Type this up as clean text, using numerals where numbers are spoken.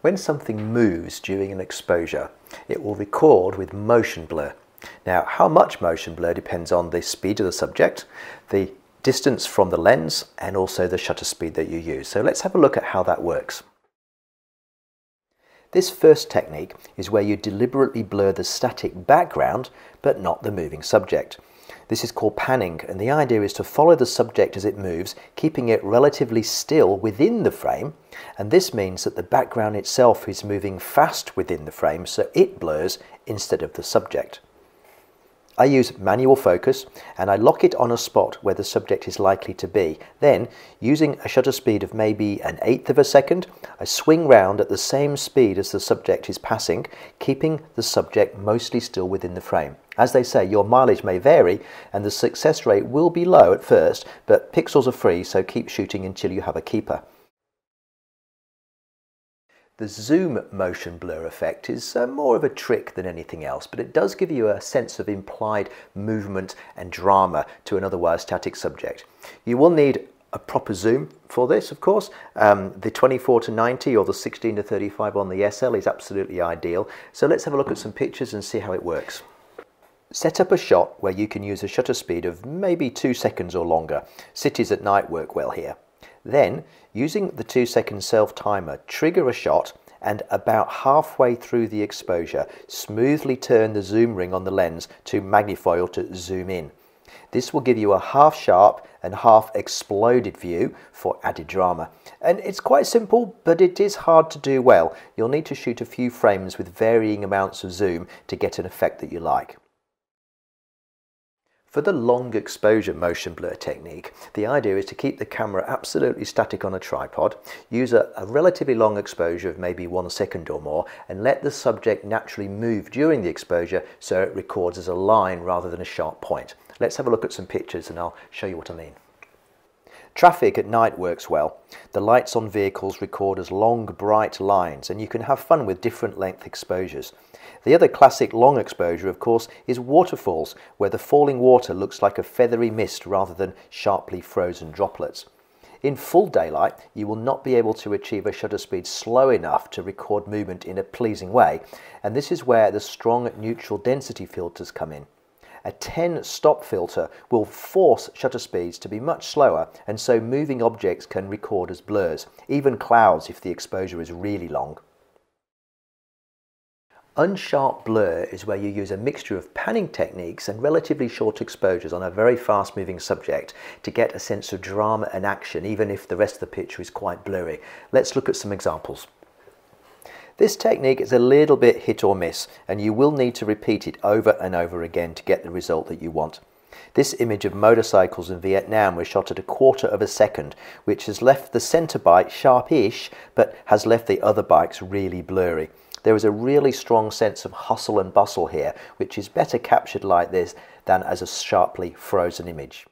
When something moves during an exposure, it will record with motion blur. Now, how much motion blur depends on the speed of the subject, the distance from the lens, and also the shutter speed that you use. So let's have a look at how that works. This first technique is where you deliberately blur the static background, but not the moving subject. This is called panning, and the idea is to follow the subject as it moves, keeping it relatively still within the frame, and this means that the background itself is moving fast within the frame, so it blurs instead of the subject. I use manual focus and I lock it on a spot where the subject is likely to be. Then, using a shutter speed of maybe 1/8 of a second, I swing round at the same speed as the subject is passing, keeping the subject mostly still within the frame. As they say, your mileage may vary and the success rate will be low at first, but pixels are free, so keep shooting until you have a keeper. The zoom motion blur effect is more of a trick than anything else, but it does give you a sense of implied movement and drama to an otherwise static subject. You will need a proper zoom for this, of course. The 24-90 or the 16-35 on the SL is absolutely ideal. So let's have a look at some pictures and see how it works. Set up a shot where you can use a shutter speed of maybe 2 seconds or longer. Cities at night work well here. Then, using the 2-second self-timer, trigger a shot and about halfway through the exposure, smoothly turn the zoom ring on the lens to magnify or to zoom in. This will give you a half sharp and half exploded view for added drama. And it's quite simple, but it is hard to do well. You'll need to shoot a few frames with varying amounts of zoom to get an effect that you like. For the long exposure motion blur technique, the idea is to keep the camera absolutely static on a tripod, use a relatively long exposure of maybe 1 second or more, and let the subject naturally move during the exposure so it records as a line rather than a sharp point. Let's have a look at some pictures and I'll show you what I mean. Traffic at night works well. The lights on vehicles record as long, bright lines, and you can have fun with different length exposures. The other classic long exposure, of course, is waterfalls, where the falling water looks like a feathery mist rather than sharply frozen droplets. In full daylight, you will not be able to achieve a shutter speed slow enough to record movement in a pleasing way, and this is where the strong neutral density filters come in. A 10-stop filter will force shutter speeds to be much slower, and so moving objects can record as blurs, even clouds if the exposure is really long. Unsharp Blur is where you use a mixture of panning techniques and relatively short exposures on a very fast-moving subject to get a sense of drama and action, even if the rest of the picture is quite blurry. Let's look at some examples. This technique is a little bit hit or miss, and you will need to repeat it over and over again to get the result that you want. This image of motorcycles in Vietnam was shot at 1/4 of a second, which has left the centre bike sharpish, but has left the other bikes really blurry. There is a really strong sense of hustle and bustle here, which is better captured like this than as a sharply frozen image.